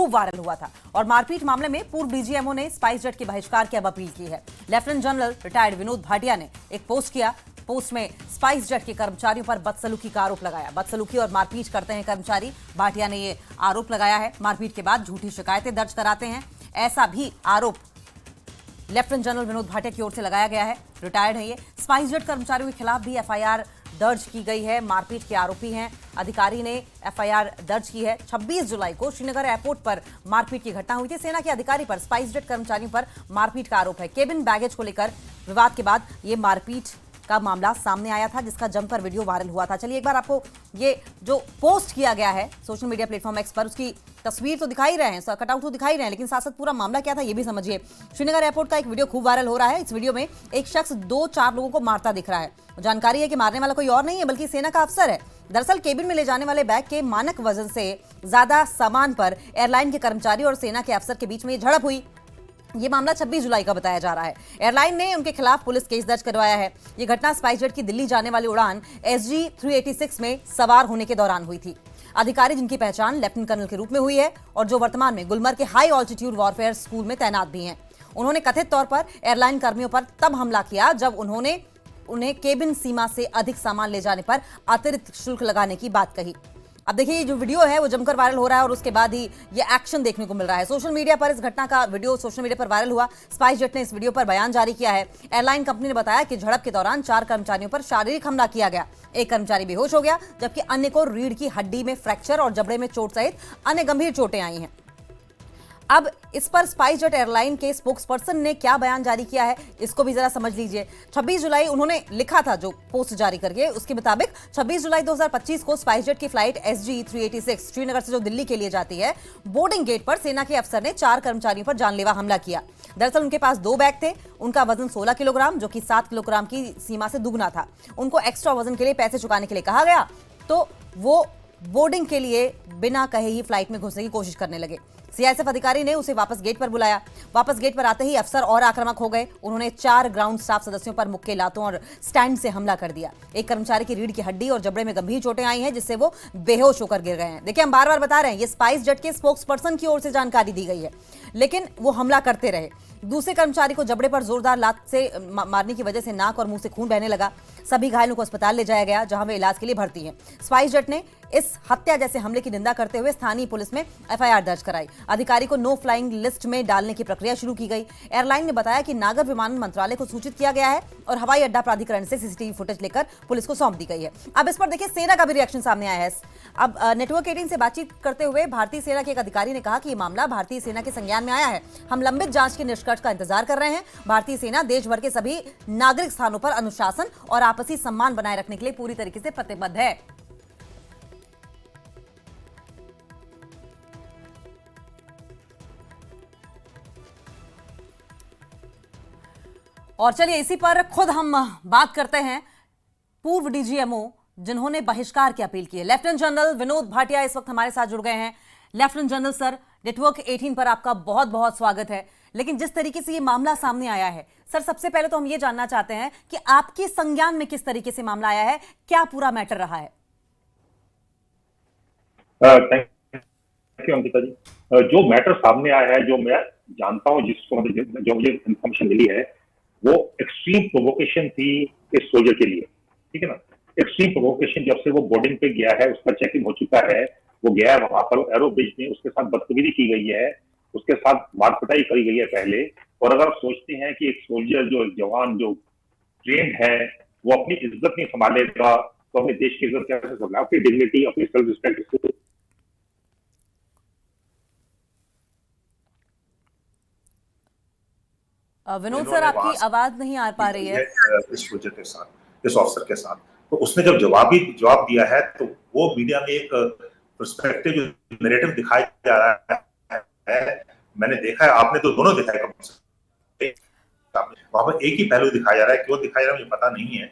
खूब वायरल हुआ था और मारपीट मामले में पूर्व डीजीएमओ ने स्पाइसजेट के बहिष्कार की अब अपील की है। Lieutenant general retired Vinod Bhatia ने एक पोस्ट किया। पोस्ट में स्पाइसजेट के कर्मचारियों पर बदसलूकी का आरोप लगाया। बदसलूकी और मारपीट करते हैं कर्मचारी, भाटिया ने ये आरोप लगाया है। मारपीट के बाद झूठी शिकायतें दर्ज कराते हैं, ऐसा भी आरोप लेफ्टिनेंट जनरल विनोद भाटिया की ओर से लगाया गया है। रिटायर्ड है ये। स्पाइसजेट कर्मचारियों के खिलाफ भी एफआईआर दर्ज की गई है। मारपीट के आरोपी हैं। अधिकारी ने एफआईआर दर्ज की है। 26 जुलाई को श्रीनगर एयरपोर्ट पर मारपीट की घटना हुई थी। सेना के अधिकारी पर स्पाइसजेट कर्मचारियों पर मारपीट का आरोप है। केबिन बैगेज को लेकर विवाद के बाद ये मारपीट का मामला सामने आया था, जिसका जमकर वीडियो वायरल हुआ था। चलिए एक बार आपको ये जो पोस्ट किया गया है सोशल मीडिया प्लेटफॉर्म एक्स पर, उसकी तस्वीर तो दिखाई रहे हैं, कटआउट तो दिखाई रहे हैं, लेकिन साथ साथ पूरा मामला क्या था ये भी समझिए। श्रीनगर एयरपोर्ट का एक वीडियो खूब वायरल हो रहा है। इस वीडियो में एक शख्स 2-4 लोगों को मारता दिख रहा है। जानकारी है कि मारने वाला कोई और नहीं है बल्कि सेना का अफसर है। दरअसल केबिन में ले जाने वाले बैग के मानक वजन से ज्यादा सामान पर एयरलाइन के कर्मचारी और सेना के अफसर के बीच में झड़प हुई। ये मामला 26 जुलाई का बताया जा रहा है। एयरलाइन ने उनके खिलाफ पुलिस केस दर्ज करवाया है। ये घटना स्पाइसजेट की दिल्ली जाने वाली उड़ान SG 386 में सवार होने के दौरान हुई थी। अधिकारी जिनकी पहचान लेफ्टिनेंट कर्नल के रूप में हुई है और जो वर्तमान में गुलमर्ग के हाई ऑल्टीट्यूड वॉरफेयर स्कूल में तैनात भी हैं। उन्होंने कथित तौर पर एयरलाइन कर्मियों पर तब हमला किया जब उन्होंने उन्हें केबिन सीमा से अधिक सामान ले जाने पर अतिरिक्त शुल्क लगाने की बात कही। अब देखिए ये जो वीडियो है वो जमकर वायरल हो रहा है और उसके बाद ही ये एक्शन देखने को मिल रहा है सोशल मीडिया पर। इस घटना का वीडियो सोशल मीडिया पर वायरल हुआ। स्पाइसजेट ने इस वीडियो पर बयान जारी किया है। एयरलाइन कंपनी ने बताया कि झड़प के दौरान 4 कर्मचारियों पर शारीरिक हमला किया गया। एक कर्मचारी बेहोश हो गया जबकि अन्य को रीढ़ की हड्डी में फ्रैक्चर और जबड़े में चोट सहित अन्य गंभीर चोटें आई हैं। अब इस पर स्पाइसजेट एयरलाइन के स्पोक्सपर्सन ने क्या बयान जारी किया है इसको भी जरा समझ लीजिए। 26 जुलाई उन्होंने लिखा था जो पोस्ट जारी करके, उसके मुताबिक 26 जुलाई 2025 को स्पाइसजेट की फ्लाइट SG 386 श्रीनगर से जो दिल्ली के लिए जाती है, बोर्डिंग गेट पर सेना के अफसर ने 4 कर्मचारियों पर जानलेवा हमला किया। दरअसल उनके पास 2 बैग थे। उनका वजन 16 किलोग्राम जो कि 7 किलोग्राम की सीमा से दुगना था। उनको एक्स्ट्रा वजन के लिए पैसे चुकाने के लिए कहा गया तो वो बोर्डिंग के लिए बिना कहे ही फ्लाइट में घुसने की कोशिश करने लगे। CISF अधिकारी ने उसे वापस गेट पर बुलाया। वापस गेट पर आते ही अफसर और आक्रामक हो गए। उन्होंने 4 ग्राउंड स्टाफ सदस्यों पर मुक्के, लातों और स्टैंड से हमला कर दिया। एक कर्मचारी की रीढ़ की हड्डी और जबड़े में गंभीर चोटें आई हैं जिससे वो बेहोश होकर गिर गए हैं। देखिए हम बार बार बता रहे हैं ये स्पाइसजेट के स्पोक्सपर्सन की ओर से जानकारी दी गई है, लेकिन वो हमला करते रहे। दूसरे कर्मचारी को जबड़े पर जोरदार लात से मारने की वजह से नाक और मुंह से खून बहने लगा। सभी घायलों को अस्पताल ले जाया गया जहां वे इलाज के लिए भर्ती हैं। स्पाइसजेट ने इस हत्या जैसे हमले की निंदा करते हुए स्थानीय पुलिस में FIR दर्ज कराई। अधिकारी को नो फ्लाइंग लिस्ट में डालने की प्रक्रिया शुरू की गई। एयरलाइन ने बताया कि नागर विमानन मंत्रालय को सूचित किया गया है और हवाई अड्डा प्राधिकरण से CCTV फुटेज लेकर पुलिस को सौंप दी गई है। अब इस पर देखिए सेना का भी रिएक्शन सामने आया है। अब नेटवर्क 18 से बातचीत करते हुए भारतीय सेना के एक अधिकारी ने कहा कि यह मामला भारतीय सेना के संज्ञान में आया है। हम लंबित जांच के निष्कर्ष का इंतजार कर रहे हैं। भारतीय सेना देश भर के सभी नागरिक स्थानों पर अनुशासन और आपसी सम्मान बनाए रखने के लिए पूरी तरीके से प्रतिबद्ध है। और चलिए इसी पर खुद हम बात करते हैं पूर्व DGMO जिन्होंने बहिष्कार की अपील की है। लेफ्टिनेंट जनरल विनोद भाटिया इस वक्त हमारे साथ जुड़ गए हैं। लेफ्टिनेंट जनरल सर, नेटवर्क 18 पर आपका बहुत बहुत स्वागत है। लेकिन जिस तरीके से ये मामला सामने आया है सर, सबसे पहले तो हम ये जानना चाहते हैं कि आपके संज्ञान में किस तरीके से मामला आया है, क्या पूरा मैटर रहा है? थैंक यू अंकिता जी। जो मैटर सामने आया है, जो मैं जानता हूं, जिसको जो मुझे इंफॉर्मेशन मिली है, वो एक्सट्रीम प्रोवोकेशन थी इस सोल्जर के लिए। ठीक है ना, एक्सट्रीम प्रोवोकेशन। जब से वो बोर्डिंग पे गया है, उसका चेकिंग हो चुका है, वो गया है वहां पर एरो ब्रिज में, उसके साथ बदतमीजी की गई है, उसके साथ मारपिटाई करी गई है पहले। और अगर आप सोचते हैं कि एक सोल्जर, जो जवान जो ट्रेंड है, वो अपनी इज्जत नहीं संभालेगा तो अपने देश की इज्जत कैसे संभालेगा? अपनी डिग्निटी, अपनी सेल्फ रिस्पेक्ट। विनोद सर, आपकी आवाज नहीं आ पा रही है। इस सोल्जर के साथ, इस ऑफिसर के साथ, तो उसने जब जवाब दिया है तो वो मीडिया में एक पर्सपेक्टिव, जो नैरेटिव दिखाया जा रहा है, मैंने देखा है, आपने तो दोनों देखा है, वहां पर एक ही पहलू दिखाया जा रहा है। क्यों दिखाया जा रहा है मुझे पता नहीं है,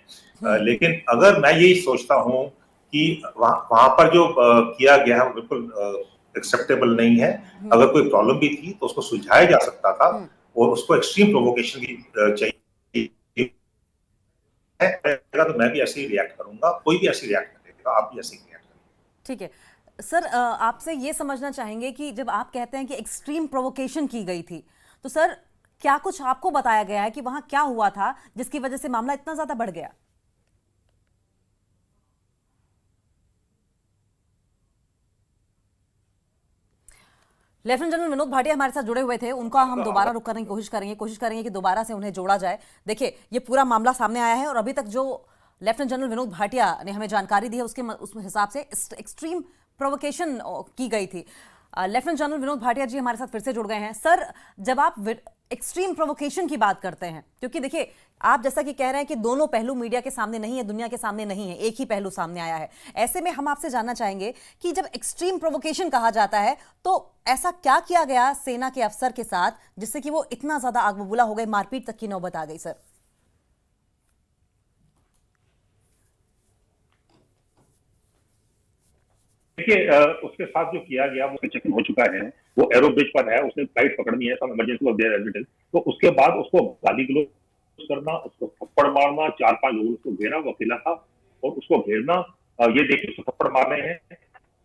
लेकिन अगर मैं यही सोचता हूँ कि वहां पर जो किया गया है वो बिल्कुल एक्सेप्टेबल नहीं है। अगर कोई प्रॉब्लम भी थी तो उसको सुलझाया जा सकता था और उसको एक्सट्रीम प्रोवोकेशन की चाहिए तो मैं भी ऐसे ही रिएक्ट करूंगा, कोई भी ऐसे रिएक्ट करेगा, आप भी ऐसे ही रिएक्ट करेंगे। ठीक है सर आपसे ये समझना चाहेंगे कि जब आप कहते हैं कि एक्सट्रीम प्रोवोकेशन की गई थी, तो सर क्या कुछ आपको बताया गया है कि वहां क्या हुआ था जिसकी वजह से मामला इतना ज्यादा बढ़ गया? लेफ्टिनेंट जनरल विनोद भाटिया हमारे साथ जुड़े हुए थे, उनका हम दोबारा रुक करने की कोशिश करेंगे कि दोबारा से उन्हें जोड़ा जाए। देखिए, ये पूरा मामला सामने आया है और अभी तक जो लेफ्टिनेंट जनरल विनोद भाटिया ने हमें जानकारी दी है उस हिसाब से एक्सट्रीम प्रोवोकेशन की गई थी। लेफ्टिनेंट जनरल विनोद भाटिया जी हमारे साथ फिर से जुड़ गए हैं। सर, जब आप एक्सट्रीम प्रोवोकेशन की बात करते हैं, क्योंकि देखिए आप जैसा कि कह रहे हैं कि दोनों पहलू मीडिया के सामने नहीं है, दुनिया के सामने नहीं है, एक ही पहलू सामने आया है, ऐसे में हम आपसे जानना चाहेंगे कि जब एक्सट्रीम प्रोवोकेशन कहा जाता है तो ऐसा क्या किया गया सेना के अफसर के साथ जिससे कि वो इतना ज्यादा आग बबूला हो गए, मारपीट तक की नौबत आ गई? सर देखिए, उसके साथ जो किया गया वो चेकिंग हो चुका है, वो एरो ब्रिज पर है, उसने फ्लाइट पकड़नी है, some emergency of their evidence. तो उसके बाद उसको गाली गलौज करना, उसको थप्पड़ मारना, 4-5 लोगों ने उसको घेरा, वो अकेला था और उसको घेरना, ये देखिए उसको थप्पड़ मार रहे हैं,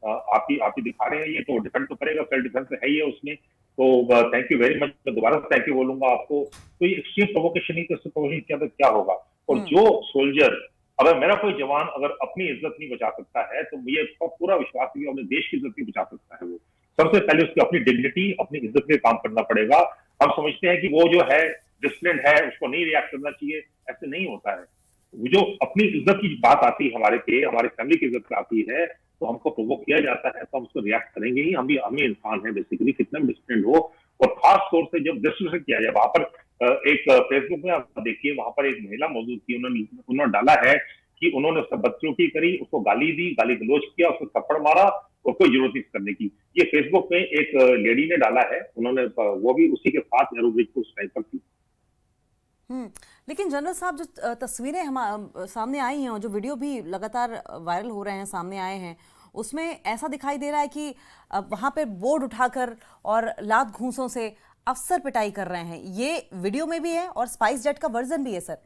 आप ही दिखा रहे हैं, ये तो डिफेंड तो करेगा, सेल्फ डिफेंस है ही है उसमें। तो थैंक यू वेरी मच, मैं दोबारा से थैंक यू बोलूंगा आपको। तो ये एक्सट्रीम प्रोवोकेशन ही, तो प्रोवोकेशन किया तो क्या होगा? और जो सोल्जर, अगर मेरा कोई जवान अगर अपनी इज्जत नहीं बचा सकता है तो मुझे पूरा विश्वास है कि अपने देश की इज्जत नहीं बचा सकता है। वो सबसे पहले उसकी अपनी डिग्निटी, अपनी इज्जत पे काम करना पड़ेगा। हम समझते हैं कि वो जो है डिसिप्लिन है, उसको नहीं रिएक्ट करना चाहिए, ऐसे नहीं होता है। वो जो अपनी इज्जत की बात आती है, हमारे फैमिली की इज्जत पे आती है, तो हमको प्रोवोक किया जाता है तो हम उसको रिएक्ट करेंगे ही। हम भी इंसान है बेसिकली, कितना भी डिसिप्लिन हो। और खास तौर से जब डिस्ट्रिक्ट किया जाए, वहां पर एक फेसबुक में आप देखिए, वहां पर एक महिला मौजूद थी, उन्होंने डाला है कि उन्होंने सब बदसलूकी करी, उसको गाली दी, गाली गलौज किया, उसको थप्पड़ मारा और कोई जरूरत नहीं करने की। ये फेसबुक में एक लेडी ने डाला है, उन्होंने वो भी उसी के साथ एरो ब्रिज को उस टाइम पर थी। लेकिन जनरल साहब, जो तस्वीरें हम सामने आई हैं और जो वीडियो भी लगातार वायरल हो रहे हैं, सामने आए हैं, उसमें ऐसा दिखाई दे रहा है कि वहां पे बोर्ड उठाकर और लात घूंसों से अफसर पिटाई कर रहे हैं। ये वीडियो में भी है और स्पाइस जेट का वर्जन भी है सर।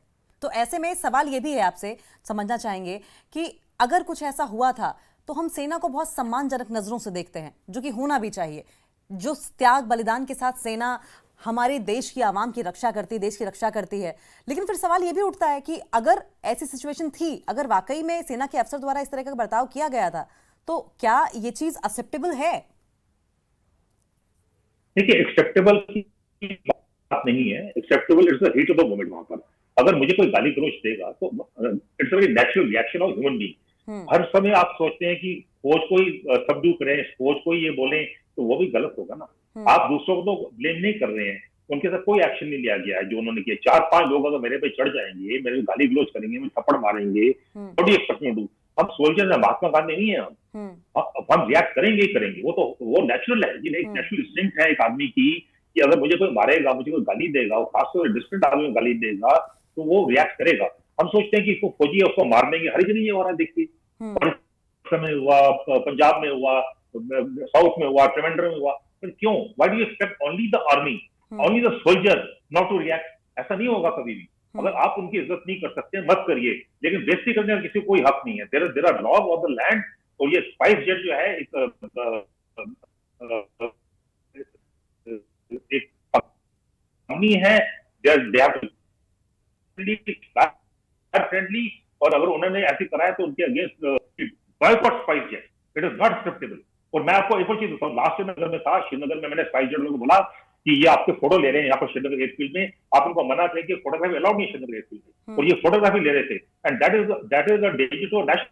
तो ऐसे में सवाल ये भी है, आपसे समझना चाहेंगे कि अगर कुछ ऐसा हुआ था तो हम सेना को बहुत सम्मानजनक नजरों से देखते हैं, जो कि होना भी चाहिए। जो त्याग बलिदान के साथ सेना हमारे देश की आवाम की रक्षा करती है, देश की रक्षा करती है। लेकिन फिर सवाल यह भी उठता है कि अगर ऐसी सिचुएशन थी, अगर वाकई में सेना के अफसर द्वारा इस तरह का बर्ताव किया गया था, तो क्या ये चीज एक्सेप्टेबल है? देखिए, एक्सेप्टेबल की बात नहीं है। Acceptable is the heat of the moment. वहां पर अगर मुझे कोई गाली गलौज देगा तो it's a very natural reaction of human being. हर समय आप सोचते हैं कि फौज को ही सबड्यू करें, फौज को ही ये बोलें, तो वो भी गलत होगा ना। आप दूसरों को तो ब्लेम नहीं कर रहे हैं, उनके साथ कोई एक्शन नहीं लिया गया है जो उन्होंने किया। 4-5 लोग अगर मेरे पे चढ़ जाएंगे, मेरे गाली गलौज करेंगे, मुझे थप्पड़ मारेंगे, थोड़ी एक्सपेक्ट में डू। हम सोल्जर है, महात्मा गांधी नहीं है हम रिएक्ट करेंगे ही करेंगे। वो नेचुरल है, ये एक नेचुरल इंस्टिंक्ट है एक आदमी की, कि अगर मुझे कोई मारेगा, मुझे कोई गाली देगा, और खासतौर डिस्टेंट आदमी गाली देगा, तो वो रिएक्ट करेगा। हम सोचते हैं कि इसको फौजी है, उसको मारने की हर जगह ये हो रहा है। देखिए, में हुआ, पंजाब में हुआ, साउथ में हुआ, ट्रिवेंड्रम में हुआ, पर क्यों? Why do you expect only the army, only the soldier not to react? ऐसा नहीं होगा कभी भी। अगर आप उनकी इज्जत नहीं कर सकते, मत करिए, लेकिन बेइज्जती करने का किसी को कोई हक नहीं है। There are laws of the land. और ये स्पाइस जेट जो है एक कंपनी है, दे हैव फ्रेंडली, और अगर उन्होंने ऐसी कराया तो उनके against boycott spice jet. It is not acceptable. और मैं आपको एक और चीज बताऊं, लास्ट श्रीनगर में था, श्रीनगर में मैंने स्पाइस जेट लोगों को बोला कि ये आपके फोटो ले रहे हैं यहाँ पर श्रीनगर एयरफील्ड में, आप उनको मना करें कि फोटोग्राफी अलाउड नहीं श्रीनगर एयरफील्ड में, और ये फोटोग्राफी ले रहे थे। And that is the danger to national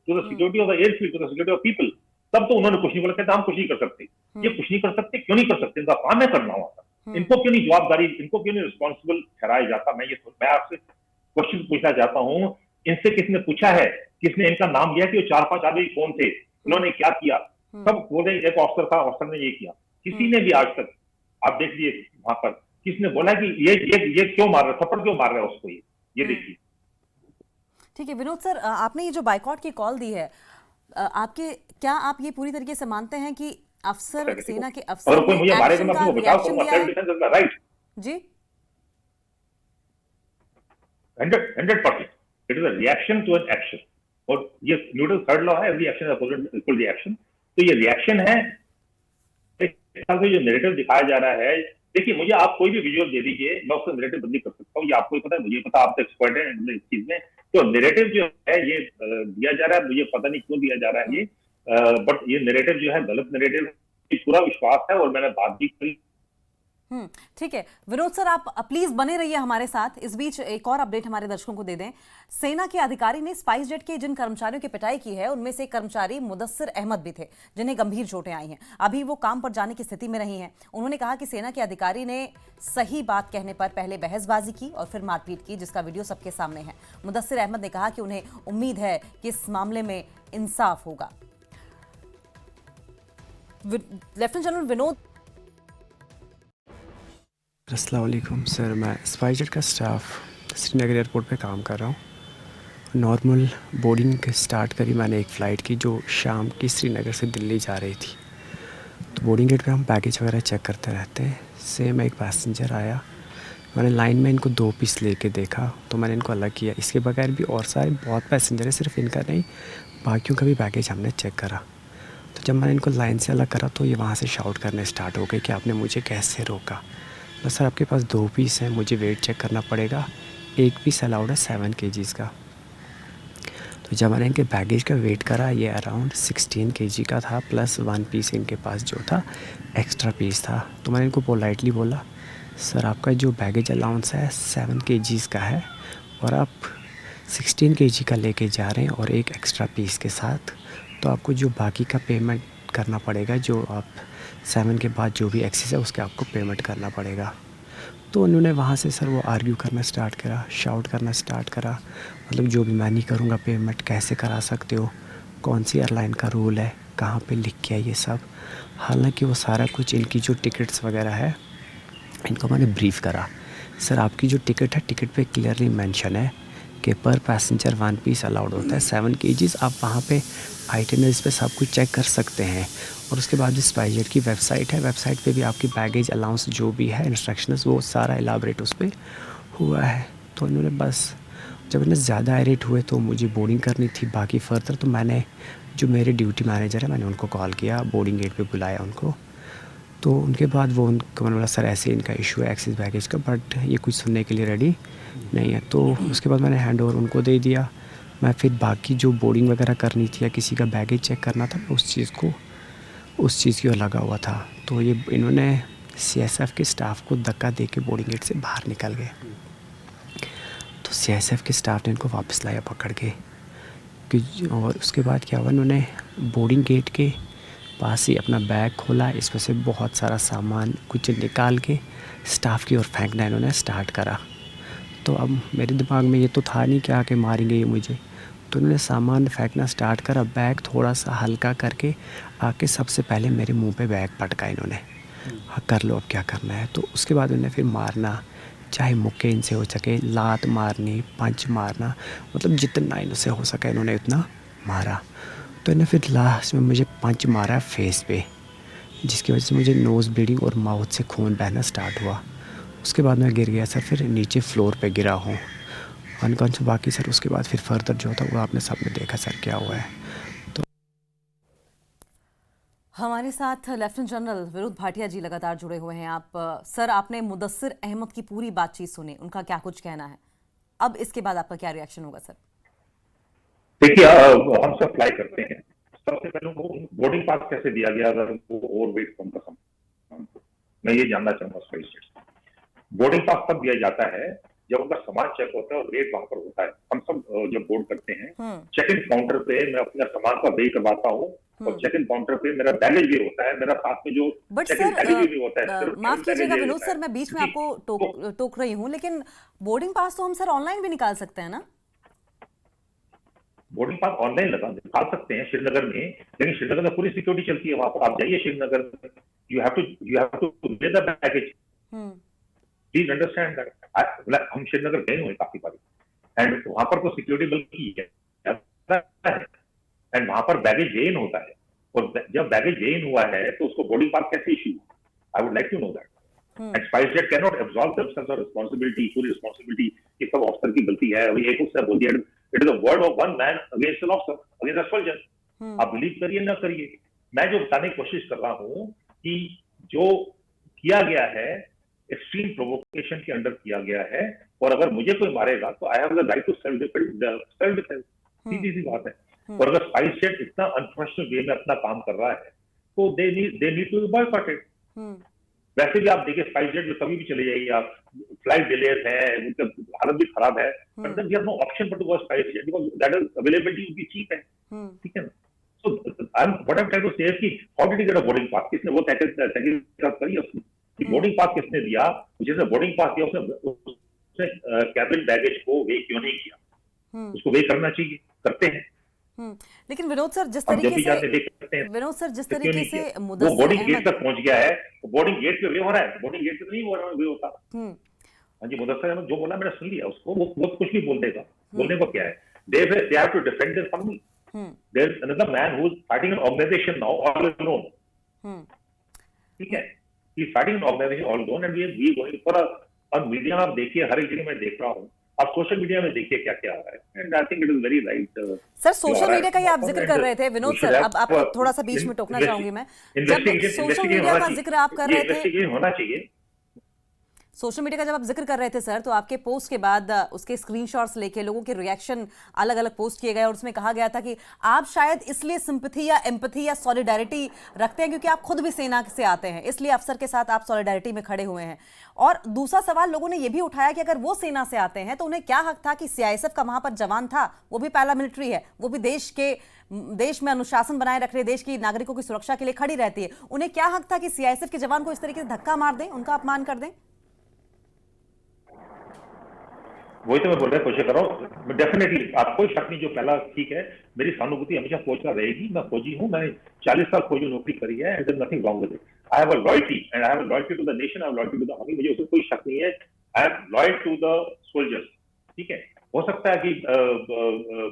to the security of the airfield, to the security of people. तब तो उन्होंने कुछ नहीं बोला, कहते हम कुछ नहीं कर सकते। ये कुछ नहीं कर सकते, क्यों नहीं कर सकते? इनका काम है करना हुआ था। इनको क्यों नहीं जवाबदारी, इनको क्यों नहीं रिस्पॉन्सिबल ठहराया जाता? मैं आपसे क्वेश्चन पूछना चाहता हूँ, इनसे किसने पूछा है, किसने इनका नाम लिया कि वो 4-5 आदमी कौन थे, उन्होंने क्या किया? सब बोले एक ऑफिसर था, ऑफिसर ने ये किया। किसी ने भी आज तक, आप देख लिए वहां पर, किसने बोला कि ये क्यों मार रहा है, थप्पड़ क्यों मार रहा है उसको? ये देखिए। ठीक है विनोद सर, आपने ये जो बाइकॉट की कॉल दी है, क्या आप ये पूरी तरीके से मानते हैं कि अफसर, सेना के अफसर, अगर कोई मुझे मारेगा मैं उसको बचाव करूंगा, self defence is the right जी? 100%. It is a reaction to an action. और ये न्यूटन थर्ड लॉ है, every action opposite equal reaction. तो ये रिएक्शन है, एक हिसाब से जो नैरेटिव दिखाया जा रहा है। देखिए, मुझे आप कोई भी विजुअल दे दीजिए, मैं उसका नैरेटिव बदली कर सकता हूँ। ये आपको ही पता है, मुझे पता, आप तो एक्सपर्ट हैं इस चीज में। तो नैरेटिव जो है ये दिया जा रहा है, मुझे पता नहीं क्यों दिया जा रहा है ये, बट ये नैरेटिव जो है गलत नैरेटिव, पूरा विश्वास है। और मैंने बात भी करी। ठीक है विनोद सर, आप प्लीज बने रहिए हमारे साथ। इस बीच एक और अपडेट हमारे दर्शकों को दे दें। सेना के अधिकारी ने स्पाइस जेट के जिन कर्मचारियों की पिटाई की है उनमें से कर्मचारी मुदस्सिर अहमद भी थे, जिन्हें गंभीर चोटें आई हैं। अभी वो काम पर जाने की स्थिति में नहीं है। उन्होंने कहा कि सेना के अधिकारी ने सही बात कहने पर पहले बहसबाजी की और फिर मारपीट की, जिसका वीडियो सबके सामने है। मुदस्सिर अहमद ने कहा कि उन्हें उम्मीद है कि इस मामले में इंसाफ होगा। Lieutenant general Vinod. अस्सलाम वालेकुम सर, मैं स्पाइस जेट का स्टाफ श्रीनगर एयरपोर्ट पे काम कर रहा हूँ। नॉर्मल बोर्डिंग स्टार्ट करी मैंने एक फ़्लाइट की जो शाम की श्रीनगर से दिल्ली जा रही थी। तो बोर्डिंग गेट पे हम बैगेज वगैरह चेक करते रहते हैं। सेम एक पैसेंजर आया, मैंने लाइन में इनको 2 पीस लेके देखा तो मैंने इनको अलग किया। इसके बगैर भी और सारे बहुत पैसेंजर है, सिर्फ इनका नहीं, बाकियों का भी बैगेज हमने चेक करा। तो जब मैंने इनको लाइन से अलग करा तो ये वहाँ से शाउट करने स्टार्ट हो गए कि आपने मुझे कैसे रोका। बस सर, आपके पास 2 पीस हैं, मुझे वेट चेक करना पड़ेगा। एक पीस अलाउड है 7 kg का। तो जब मैंने इनके बैगेज का वेट करा, ये अराउंड 16 kg का था, प्लस 1 पीस इनके पास जो था एक्स्ट्रा पीस था। तो मैंने इनको पोलाइटली बोला, सर आपका जो बैगेज अलाउंस है 7 kg का है और आप 16 kg का लेके जा रहे हैं और एक एक्स्ट्रा पीस के साथ, तो आपको जो बाकी का पेमेंट करना पड़ेगा, जो आप 7 के बाद जो भी एक्सेस है उसके आपको पेमेंट करना पड़ेगा। तो उन्होंने वहाँ से सर वो आर्ग्यू करना स्टार्ट करा, शाउट करना स्टार्ट करा, मतलब जो भी मैं नहीं करूँगा पेमेंट, कैसे करा सकते हो, कौन सी एयरलाइन का रूल है, कहाँ पे लिख के है ये सब। हालांकि वो सारा कुछ, इनकी जो टिकट्स वगैरह है, इनको मैंने ब्रीफ़ करा। सर आपकी जो टिकट है, टिकट पे क्लियरली मेंशन है कि पर पैसेंजर 1 पीस अलाउड होता है, 7 kg। आप वहाँ पे आइटनरीज पे सब कुछ चेक कर सकते हैं। और उसके बाद जो स्पाइस जेट की वेबसाइट है, वेबसाइट पे भी आपकी बैगेज अलाउंस जो भी है, इंस्ट्रक्शंस, वो सारा एलाबरेट उस पर हुआ है। तो इन्होंने बस, जब इन्हें ज़्यादा आयरेट हुए तो मुझे बोर्डिंग करनी थी बाकी फ़र्दर। तो मैंने, जो मेरे ड्यूटी मैनेजर है, मैंने उनको कॉल किया, बोर्डिंग गेट पे बुलाया उनको। तो उनके बाद वो उनको मैंने बोला, सर ऐसे इनका इशू है एक्सिस बैगेज का, बट ये कुछ सुनने के लिए रेडी नहीं है। तो उसके बाद मैंने हैंड ओवर उनको दे दिया। मैं फिर बाकी जो बोर्डिंग वगैरह करनी थी या किसी का बैगेज चेक करना था, उस चीज़ की ओर लगा हुआ था। तो ये इन्होंने CSF के स्टाफ को धक्का दे के बोर्डिंग गेट से बाहर निकल गए। तो CSF के स्टाफ ने इनको वापस लाया पकड़ के। और उसके बाद क्या हुआ, इन्होंने बोर्डिंग गेट के पास ही अपना बैग खोला, इसमें से बहुत सारा सामान कुछ निकाल के स्टाफ की ओर फेंकना इन्होंने स्टार्ट करा। तो अब मेरे दिमाग में ये तो था नहीं कि आके मारेंगे ये मुझे। तो उन्होंने सामान फेंकना स्टार्ट करा, बैग थोड़ा सा हल्का करके आके सबसे पहले मेरे मुंह पे बैग पटका इन्होंने, हाँ कर लो अब क्या करना है। तो उसके बाद उन्होंने फिर मारना, चाहे मुक्के इनसे हो सके, लात मारनी, पंच मारना, मतलब जितना इनसे हो सका इन्होंने उतना मारा। तो इन्होंने फिर लास्ट में मुझे पंच मारा फेस पे, जिसकी वजह से मुझे नोज़ ब्लीडिंग और माउथ से खून बहना स्टार्ट हुआ। उसके बाद मैं गिर गया सर, फिर नीचे फ्लोर पे गिरा हूँ अनकॉन्शियस। बाकी सर उसके बाद फिर फर्दर जो था वो आपने सबने देखा सर क्या हुआ है। तो हमारे साथ लेफ्टिनेंट जनरल विनोद भाटिया जी लगातार जुड़े हुए हैं। आप सर, आपने मुदस्सिर अहमद की पूरी बातचीत सुनी, उनका क्या कुछ कहना है, अब इसके बाद आपका क्या रिएक्शन होगा सर? देखिए, हम सब फ्लाई करते हैं। सबसे पहले उनको बोर्डिंग पास कैसे दिया गया, अगर उनको ओवरवेट कम का, मैं ये जानना चाहूंगा। स्पाइस जेट बोर्डिंग पास तब दिया जाता है जब उनका सामान चेक होता है और वेट वहां पर होता है। हम सब जब बोर्ड करते हैं, चेक इन काउंटर पे मैं अपना सामान का वेट करवाता हूँ और चेक इन काउंटर पे मेरा बैगेज भी होता है, मेरा साथ में जो बट चेक इन बैगेज भी होता है। माफ कीजिएगा विनोद सर, मैं बीच में आपको टोक रही हूँ, लेकिन बोर्डिंग पास तो हम सर ऑनलाइन भी निकाल सकते हैं ना? बोर्डिंग पास ऑनलाइन निकाल सकते हैं श्रीनगर में, लेकिन श्रीनगर में पूरी सिक्योरिटी चलती है। वहां पर आप जाइए श्रीनगर में, यू हैव टू ले the baggage, please understand that. हम श्रीनगर गए हुए काफी बार, एंड वहां पर तो सिक्योरिटी बल्कि है, एंड वहां पर बैगेज जेन होता है। और जब बैगेज जेन हुआ है तो उसको बोर्डिंग पास कैसे issue? I would like to know that. And SpiceJet can not absorb themselves of responsibility, पूरी रिस्पांसिबिलिटी कि सब ऑफिसर की गलती है। अभी एक उसने बोल दिया it is a word of one man against an officer, against a soldier. आप बिलीव करिए ना करिए, मैं जो बताने की कोशिश कर रहा हूं कि जो किया गया है एक्सट्रीम प्रोवोकेशन के अंडर किया गया है, और अगर मुझे कोई मारेगा तो I have the right to self defence, सीधी सी बात है। और अगर स्पाइस जेट इतना अनप्रोफेशनल वे में अपना काम कर रहा है तो दे नीड टू बॉयकॉटेड। वैसे भी आप देखिए स्पाइस जेट में कभी भी चले जाइए आप, फ्लाइट डिलेज है, उनका हालत भी खराब है, but then we have no option but to go SpiceJet because that is availability उनकी चीप है, ठीक है ना। So what I am trying to say कि how did you get a boarding pass, किसने वो तहकीकात करी उसने, बोर्डिंग पास किसने दिया, जिसने बोर्डिंग पास दिया उसने कैबिन बैगेज को वे क्यों नहीं किया, उसको वे करना चाहिए, करते हैं। लेकिन विनोद सर जिस जब भी तरीके जाते से देख सकते हैं, विनोद सर जिस तो क्यों तरीके नहीं से किया? वो मुदस्सिर बोर्डिंग गेट अहमद तक पहुंच गया है, तो बोर्डिंग गेट पे वे हो रहा है, बोर्डिंग गेट पे तो नहीं हो रहा वे होता। हाँ जी, मुदस्सिर अहमद जो बोला मैंने सुन लिया उसको, वो कुछ भी बोल देगा, बोलने को क्या है, they have to defend their family. There's another man who's fighting an organization now all alone. ठीक है, he's fighting an organization all alone and we going for a media आप देखिए, हर एक जगह मैं देख रहा हूँ, आप सोशल मीडिया में देखिए क्या क्या आ रहा है, and I think it is very right. Sir social media का ही आप जिक्र कर रहे थे विनोद सर, अब आपको थोड़ा सा बीच में टोकना चाहूंगी मैं, जब सोशल मीडिया का जिक्र आप कर रहे थे, होना चाहिए सोशल मीडिया का जब आप जिक्र कर रहे थे सर, तो आपके पोस्ट के बाद उसके स्क्रीनशॉट्स लेके लोगों के रिएक्शन अलग अलग पोस्ट किए गए और उसमें कहा गया था कि आप शायद इसलिए सिंपैथी या एम्पैथी या सॉलिडारिटी रखते हैं क्योंकि आप खुद भी सेना से आते हैं, इसलिए अफसर के साथ आप सॉलिडारिटी में खड़े हुए हैं। और दूसरा सवाल लोगों ने यह भी उठाया कि अगर वो सेना से आते हैं तो उन्हें क्या हक था कि सीआईएसएफ का वहां पर जवान था, वो भी पैरामिलिट्री है, वो भी देश में अनुशासन बनाए रख रहे, देश की नागरिकों की सुरक्षा के लिए खड़ी रहती है, उन्हें क्या हक था कि सीआईएसएफ के जवान को इस तरीके से धक्का मार दें, उनका अपमान कर दें? वही तो मैं बोल रहा कोशिश कर रहा हूँ, डेफिनेटली आप कोई शक नहीं, जो पहला ठीक है, मेरी सहानुभूति हमेशा फौज का रहेगी, मैं फौजी हूँ, मैंने 40 साल फौजी नौकरी करी है, and nothing wrong with it, I have a loyalty and I have a loyalty to the nation, I have loyalty to the army, मुझे उसमें कोई शक नहीं है, I am loyal to the soldiers, ठीक है। हो सकता है कि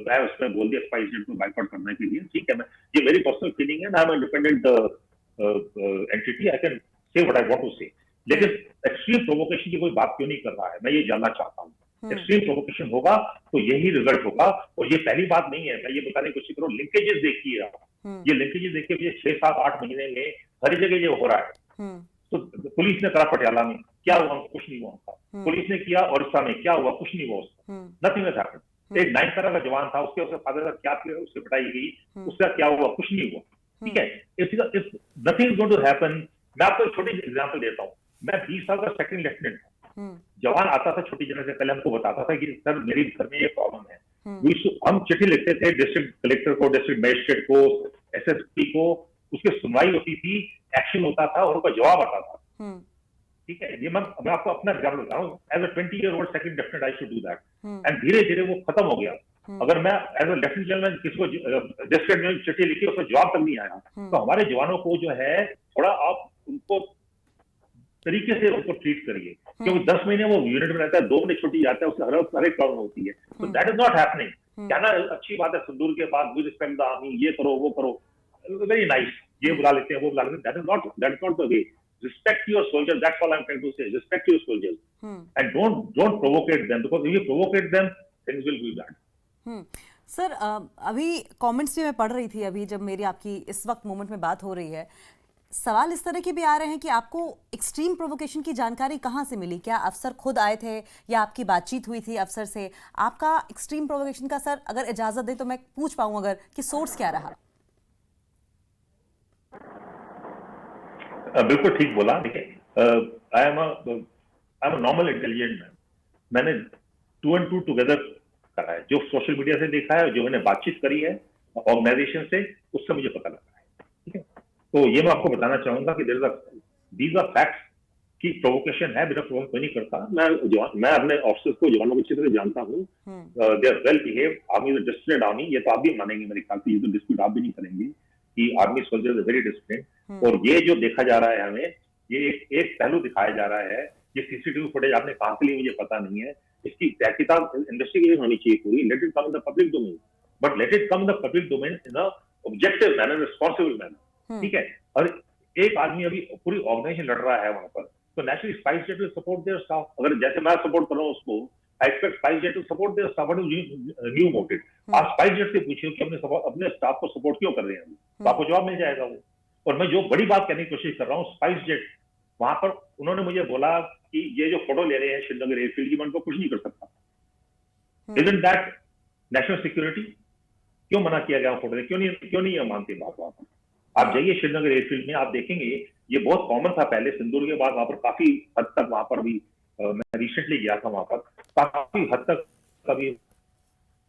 मैं उसमें बोल दिया स्पाइस जेट को बाइकआउट करने के लिए, ठीक है, मैं ये मेरी पर्सनल फीलिंग है, I am independent entity, I can say what I want to say, लेकिन एक्सट्रीम प्रोवोकेशन की कोई बात क्यों नहीं कर रहा है, मैं ये जानना चाहता हूँ। एक्सट्रीम प्रोवोकेशन होगा तो यही रिजल्ट होगा, और ये पहली बात नहीं है, मैं ये बताने की कोशिश करूँ, लिंकेजेस देखिए आप, ये लिंकेजेस देखिए, मुझे 6, 7, 8 महीने में हर जगह ये हो रहा है। तो पुलिस ने करा पटियाला में, क्या हुआ, कुछ नहीं हुआ था, पुलिस ने किया ओडिशा में, क्या हुआ, कुछ नहीं हुआ उसका, नथिंग हैज हैपेंड। एक 9th पैरा का जवान था, उसके फादर का क्या किया, उससे पिटाई गई, उसका क्या हुआ, कुछ नहीं हुआ, ठीक है, if nothing is going to happen. मैं आपको एक छोटी एग्जांपल देता हूँ, मैं 20 साल का सेकंड लेफ्टिनेंट था, जवान आता था छोटी जगह से, पहले हमको बताता था कि सर मेरी घर में ये प्रॉब्लम है, हम चिट्ठी लिखते थे डिस्ट्रिक्ट कलेक्टर को, डिस्ट्रिक्ट मजिस्ट्रेट को, एसएसपी को, उसकी सुनवाई होती थी, एक्शन होता था और उनका जवाब आता था, ठीक है। ये मैं आपको अपना एग्जाम्पल बता रहा हूँ, as a 20-year-old second lieutenant I should do that, and धीरे धीरे वो खत्म हो गया। अगर मैं एज अ लेफ्टिनेंट जनरल किसी को डिस्ट्रिक्ट में चिट्ठी लिखी, उसका जवाब तक नहीं आया, तो हमारे जवानों को जो है थोड़ा आप उनको तरीके से उनको ट्रीट करिए, क्योंकि 10 महीने वो यूनिट में रहता है, 2 महीने छुट्टी जाता है, उससे हर एक प्रॉब्लम होती है, तो दैट इज नॉट हैपनिंग। कहना अच्छी बात है, सिंदूर के बाद वी रिस्पेक्ट द आर्मी, ये करो वो करो, वेरी नाइस, ये बुला लेते हैं वो बुला लेते हैं, that is not the way. Respect your soldiers, that's all I am trying to say, respect your soldiers and don't provocate them, because if you provocate them things will be bad. Sir अभी comments भी मैं पढ़ रही थी, अभी जब मेरी आपकी इस वक्त मोमेंट में बात हो रही है, सवाल इस तरह के भी आ रहे हैं कि आपको एक्सट्रीम प्रोवोकेशन की जानकारी कहाँ से मिली? क्या अफसर खुद आए थे या आपकी बातचीत हुई थी अफसर से? आपका एक्सट्रीम प्रोवोकेशन का सर अगर इजाजत दे तो मैं पूछ पाऊं अगर कि सोर्स क्या रहा? बिल्कुल ठीक बोला, देखिए I am a normal intelligent man, मैंने 2 and 2 टुगेदर करा है, जो सोशल मीडिया से देखा है, जो मैंने बातचीत करी है ऑर्गेनाइजेशन से, उससे मुझे पता लगा है, ठीक है। तो ये मैं आपको बताना चाहूंगा कि दीज आर फैक्ट्स कि प्रोवोकेशन है, बिना प्रोवोक कोई नहीं करता। मैं अपने ऑफिसर्स को, जवानों को अच्छी तरह जानता हूँ, they are well behave, army is disciplined army, ये तो आप भी मानेंगे मेरे ख्याल से, ये तो डिस्प्यूट आप भी नहीं करेंगे कि army soldiers are very disciplined. और ये जो देखा जा रहा है हमें, ये एक पहलू दिखाया जा रहा है, ये सीसीटीवी फुटेज आपने कहां से ली मुझे पता नहीं है, इसकी तहकीकात इन्वेस्टिगेशन होनी चाहिए पूरी, let it come in the public domain, but let it come in the public domain in a objective manner, responsible manner, ठीक है। और एक आदमी अभी पूरी ऑर्गेनाइजेशन लड़ रहा है वहां पर, तो naturally SpiceJet will support their staff. अगर जैसे मैं सपोर्ट कर रहा हूँ उसको, I expect SpiceJet to support this someone new motive. आप स्पाइसजेट से पूछिए कि अपने स्टाफ को सपोर्ट क्यों कर रहे हैं, तो आपको जवाब मिल जाएगा वो। और मैं जो बड़ी बात करने की कोशिश कर रहा हूँ, स्पाइसजेट वहां पर उन्होंने मुझे बोला कि ये जो फोटो ले रहे हैं श्रीनगर एयरफील्ड की, मैं उनको कुछ नहीं कर सकता। Isn't that national security? क्यों मना किया गया फोटो? क्यों नहीं ये मानते बात वहां पर? आप जाइए श्रीनगर एयरफील्ड में, आप देखेंगे ये बहुत कॉमन था पहले, सिंदूर के बाद वहां पर काफी हद तक वहां पर भी मैं रिसेंटली गया था वहां पर, काफी हद तक कभी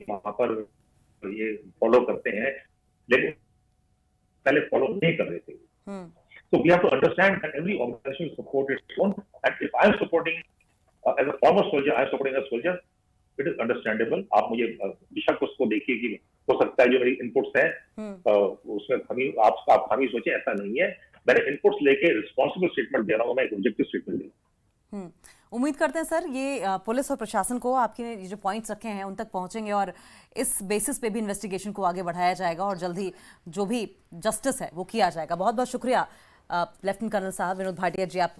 वहां पर ये फॉलो करते हैं, लेकिन पहले फॉलो नहीं कर रहे थे। So we have to understand that every organization will support its own, and if I am supporting as a former soldier, I am supporting a soldier, it is understandable। आप मुझे बेशक उसको देखिए कि हो सकता है जो मेरी इनपुट्स हैं उसमें खामी आप खामी सोचे, ऐसा नहीं है। मैंने इनपुट्स लेके रिस्पॉन्सिबल स्टेटमेंट दे रहा हूँ, मैं एक ऑब्जेक्टिव स्टेटमेंट दे रहा हूँ। उम्मीद करते हैं सर ये पुलिस और प्रशासन को आपके ये जो पॉइंट्स रखे हैं उन तक पहुंचेंगे और इस बेसिस पे भी इन्वेस्टिगेशन को आगे बढ़ाया जाएगा और जल्द ही जो भी जस्टिस है वो किया जाएगा। बहुत बहुत शुक्रिया लेफ्टिनेंट कर्नल साहब विनोद भाटिया जी, आप